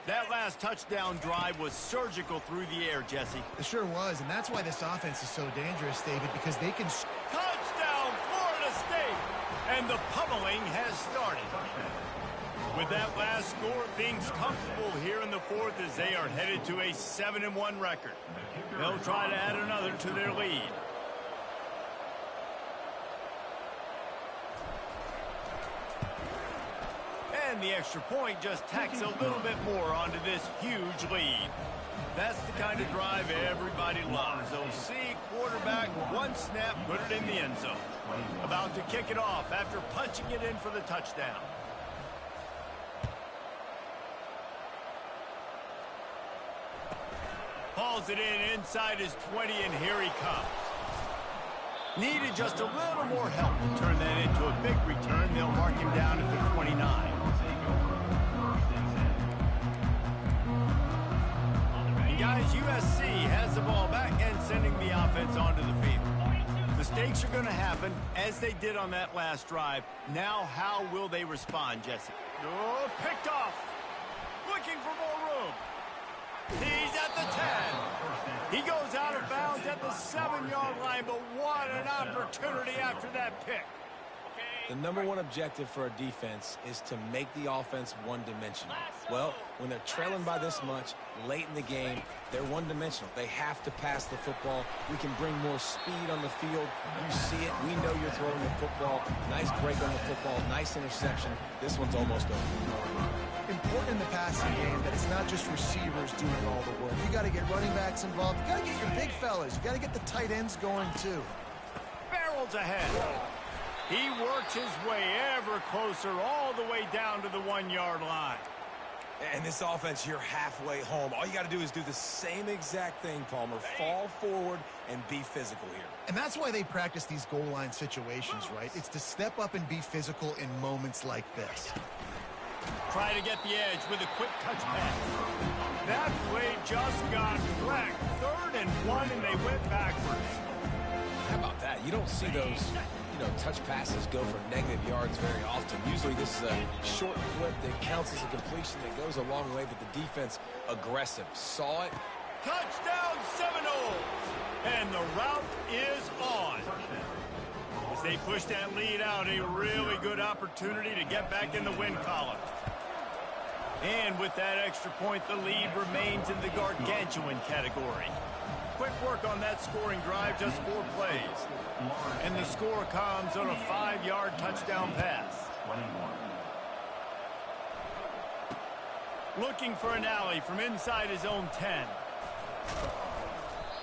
That last touchdown drive was surgical through the air, Jesse. It sure was, and that's why this offense is so dangerous, David, because they can... Touchdown, Florida State! And the pummeling has started. With that last score, things comfortable here in the fourth as they are headed to a 7-1 record. They'll try to add another to their lead. And the extra point just tacks a little bit more onto this huge lead. That's the kind of drive everybody loves. They'll see quarterback, one snap, put it in the end zone. About to kick it off after punching it in for the touchdown. Hauls it in inside his 20, and here he comes. Needed just a little more help to turn that into a big return. They'll mark him down at the 29. And guys, USC has the ball back and sending the offense onto the field. Mistakes are going to happen, as they did on that last drive. Now, how will they respond, Jesse? Oh, picked off. Looking for more room. He's at the 10. He goes out of bounds at the 7-yard line, but what an opportunity after that pick. The number one objective for a defense is to make the offense one-dimensional. Well, when they're trailing by this much late in the game, they're one-dimensional. They have to pass the football. We can bring more speed on the field. You see it. We know you're throwing the football. Nice break on the football. Nice interception. This one's almost over. Important in the passing game that it's not just receivers doing all the work. You got to get running backs involved. You got to get your big fellas. You got to get the tight ends going too. Barrels ahead. He works his way ever closer all the way down to the 1-yard line. And this offense, you're halfway home. All you got to do is do the same exact thing, Palmer. Fall forward and be physical here. And that's why they practice these goal line situations, right? It's to step up and be physical in moments like this. Try to get the edge with a quick touch pass. That play just got wrecked. 3rd and 1, and they went backwards. How about that? You don't see those, touch passes go for negative yards very often. Usually this is a short clip that counts as a completion that goes a long way, but the defense aggressive. Saw it. Touchdown Seminoles! And the route is on. As they push that lead out, a really good opportunity to get back in the win column. And with that extra point, the lead remains in the gargantuan category. Quick work on that scoring drive, just 4 plays. And the score comes on a 5-yard touchdown pass. Looking for an alley from inside his own 10.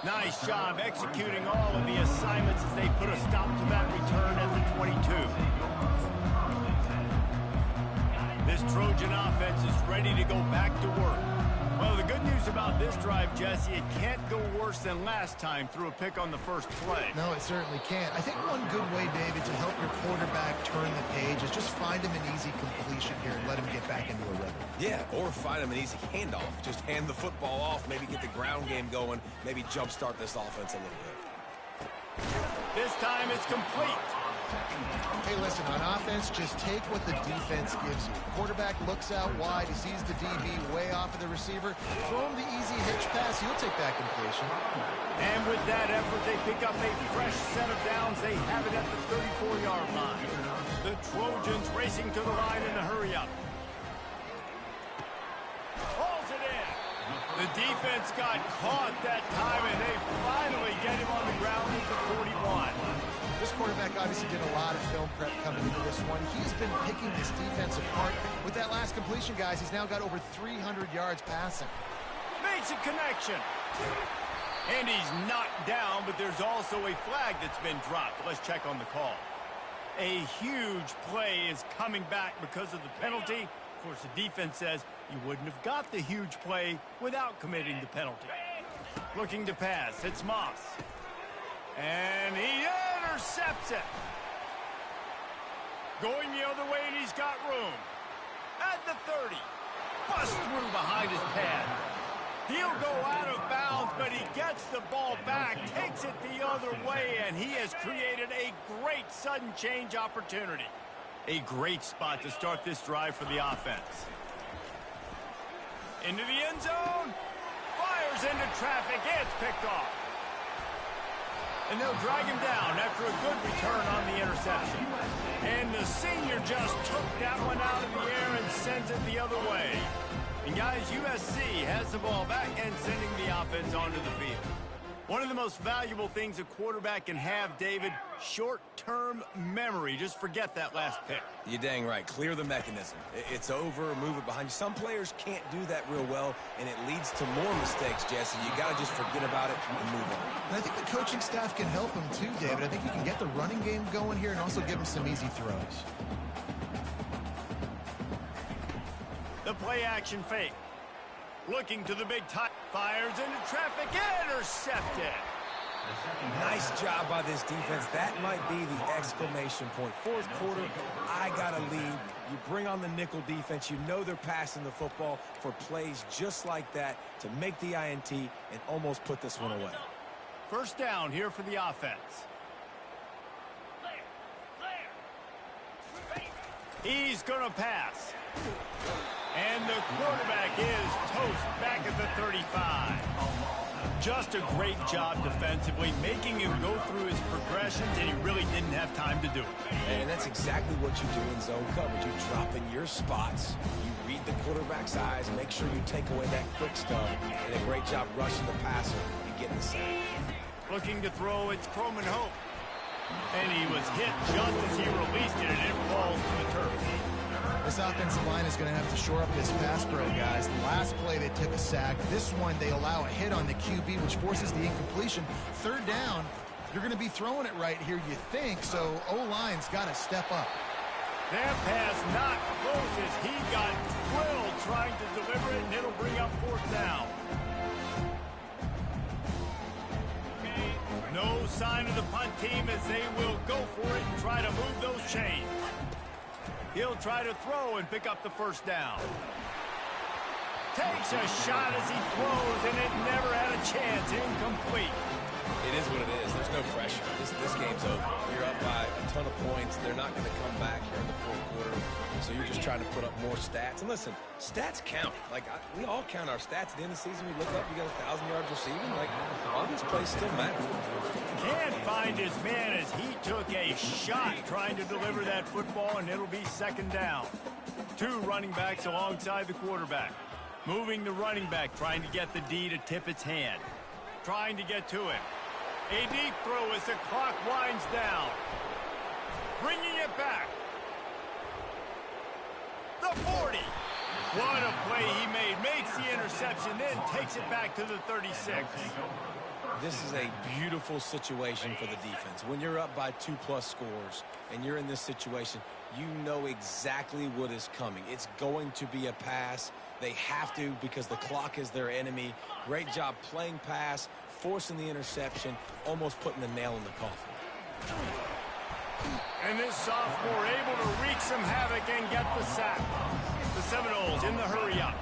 Nice job executing all of the assignments as they put a stop to that return at the 22. This Trojan offense is ready to go back to work. Well, the good news about this drive, Jesse, it can't go worse than last time through a pick on the first play. No, it certainly can't. I think one good way, David, to help your quarterback turn the page is just find him an easy completion here and let him get back into a rhythm. Yeah, or find him an easy handoff. Just hand the football off, maybe get the ground game going, maybe jumpstart this offense a little bit. This time it's complete. Hey, listen, on offense, just take what the defense gives you. Quarterback looks out wide. He sees the DB way off of the receiver. Throw him the easy hitch pass. He'll take that completion. And with that effort, they pick up a fresh set of downs. They have it at the 34-yard line. The Trojans racing to the line in a hurry-up. Hauls it in. The defense got caught that time, and they finally get him on the ground at the 41. This quarterback obviously did a lot of film prep coming into this one. He's been picking this defense apart. With that last completion, guys, he's now got over 300 yards passing. Makes a connection. And he's knocked down, but there's also a flag that's been dropped. Let's check on the call. A huge play is coming back because of the penalty. Of course, the defense says you wouldn't have got the huge play without committing the penalty. Looking to pass. It's Moss. And he intercepts it. Going the other way, and he's got room. At the 30. Busts through behind his pad. He'll go out of bounds, but he gets the ball back, takes it the other way, and he has created a great sudden change opportunity. A great spot to start this drive for the offense. Into the end zone. Fires into traffic. It's picked off. And they'll drag him down after a good return on the interception. And the senior just took that one out of the air and sends it the other way. And guys, USC has the ball back and sending the offense onto the field. One of the most valuable things a quarterback can have, David, short-term memory. Just forget that last pick. You're dang right. Clear the mechanism. It's over, move it behind you. Some players can't do that real well, and it leads to more mistakes, Jesse. You got to just forget about it and move on. And I think the coaching staff can help him too, David. I think you can get the running game going here and also give him some easy throws. The play-action fake. Looking to the big time. Fires into traffic. Intercepted. Nice job by this defense. That might be the exclamation point. Fourth quarter, I got a lead. You bring on the nickel defense. You know they're passing the football for plays just like that to make the INT and almost put this one away. First down here for the offense. He's going to pass. And the quarterback is toast back at the 35. Just a great job defensively, making him go through his progressions, and he really didn't have time to do it. And that's exactly what you do in zone coverage. You drop in your spots, you read the quarterback's eyes, make sure you take away that quick stuff, and a great job rushing the passer and getting the sack. Looking to throw, it's Croman Hope. And he was hit just as he released it, and it falls to the turf. This offensive line is going to have to shore up this pass pro, guys. The last play, they took a sack. This one, they allow a hit on the QB, which forces the incompletion. Third down, you're going to be throwing it right here, you think, so O-line's got to step up. That pass not close as he got drilled trying to deliver it, and it'll bring up fourth down. No sign of the punt team as they will go for it and try to move those chains. He'll try to throw and pick up the first down. Takes a shot as he throws, and it never had a chance. Incomplete. It is what it is. There's no pressure. This game's over. You're up by a ton of points. They're not going to come back here in the fourth quarter. So you're just trying to put up more stats. And listen, stats count. We all count our stats. At the end of the season, we look up, you got 1,000 yards receiving. All these plays still matter. Can't find his man as he took a shot trying to deliver that football, and it'll be second down. Two running backs alongside the quarterback. Moving the running back, trying to get the D to tip its hand. Trying to get to him. A deep throw as the clock winds down. Bringing it back. The 40. What a play he made. Makes the interception, then takes it back to the 36. This is a beautiful situation for the defense. When you're up by 2+ scores and you're in this situation, you know exactly what is coming. It's going to be a pass. They have to because the clock is their enemy. Great job playing pass, forcing the interception, almost putting the nail in the coffin. And this sophomore able to wreak some havoc and get the sack. The Seminoles in the hurry-up.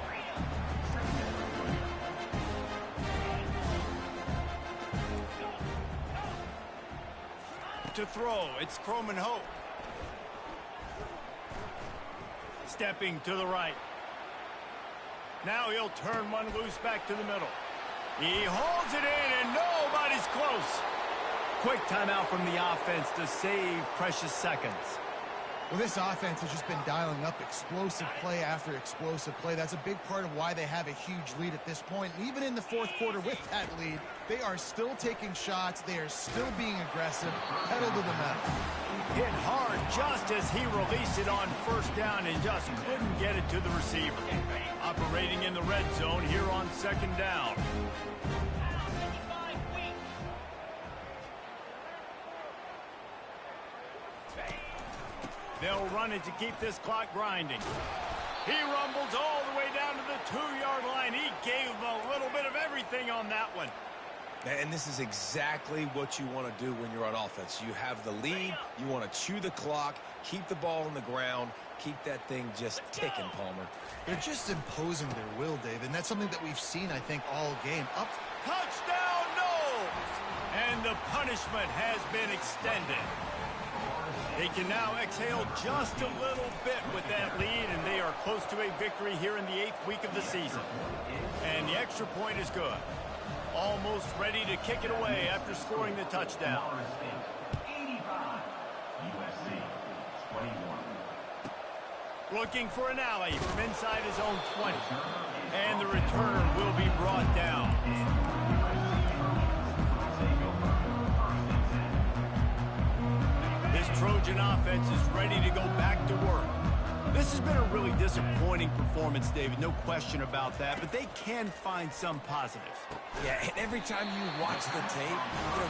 To throw, it's Croman Hope. Stepping to the right. Now he'll turn one loose back to the middle. He holds it in, and nobody's close. Quick timeout from the offense to save precious seconds. Well, this offense has just been dialing up explosive play after explosive play. That's a big part of why they have a huge lead at this point. And even in the fourth quarter with that lead, they are still taking shots. They are still being aggressive. Pedal to the metal. Hit hard just as he released it on first down and just couldn't get it to the receiver. Operating in the red zone here on second down. They'll run it to keep this clock grinding. He rumbles all the way down to the 2-yard line. He gave him a little bit of everything on that one. And this is exactly what you want to do when you're on offense. You have the lead. You want to chew the clock, keep the ball on the ground, keep that thing just ticking, Palmer. They're just imposing their will, David, and that's something that we've seen, I think, all game. Up. Touchdown, no! And the punishment has been extended. They can now exhale just a little bit with that lead, and they are close to a victory here in the 8th week of the season. And the extra point is good. Almost ready to kick it away after scoring the touchdown. 85. USC 21. Looking for an alley from inside his own 20. And the returner will be brought down. This Trojan offense is ready to go back to work. This has been a really disappointing performance, David. No question about that, but they can find some positives. Yeah, and every time you watch the tape,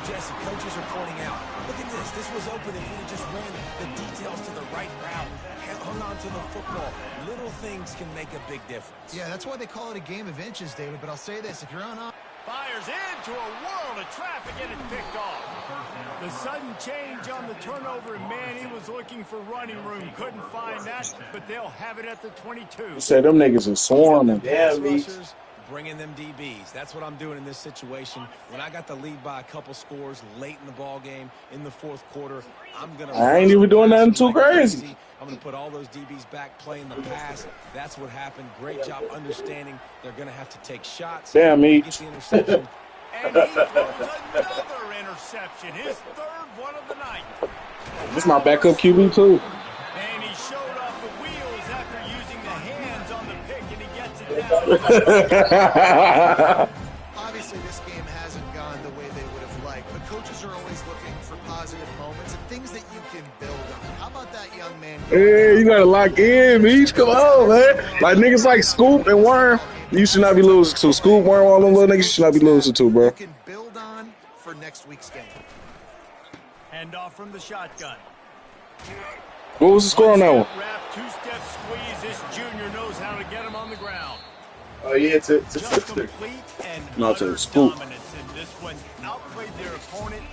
Jesse, coaches are pointing out, look at this. This was open if we just ran the details to the right route, hung on to the football. Little things can make a big difference. Yeah, that's why they call it a game of inches, David. But I'll say this, if you're on... Fires into a world of traffic and it's picked off. The sudden change on the turnover, and man, he was looking for running room. Couldn't find that, but they'll have it at the 22. Said them niggas are swarming. Damn, rushers, bringing them DBs. That's what I'm doing in this situation. When I got the lead by a couple scores late in the ball game, in the fourth quarter, I'm going to... I ain't even doing nothing too crazy. I'm going to put all those DBs back playing the pass. That's what happened. Great job understanding they're going to have to take shots. Damn, me. Get the interception. And he throws another interception, his third one of the night. This is my backup QB, too. And he showed off the wheels after using the hands on the pick, and he gets it down. Obviously, this game hasn't gone the way they would have liked, but coaches are always looking for positive moments and things that you can build on. How about that young man? Hey, you gotta lock in, Meech. Come on, man. Like niggas like Scoop and Worm, you should not be losing to. Scoop, Worm, all them little niggas, you should not be losing to, bro. You can build on for next week's game. Hand off from the shotgun. What was the score on that one? Wrap, two-step squeeze. This junior knows how to get him on the ground. Oh, yeah, it's Just complete and No, it's a utter scoop. dominance in this one. Outplayed their opponent and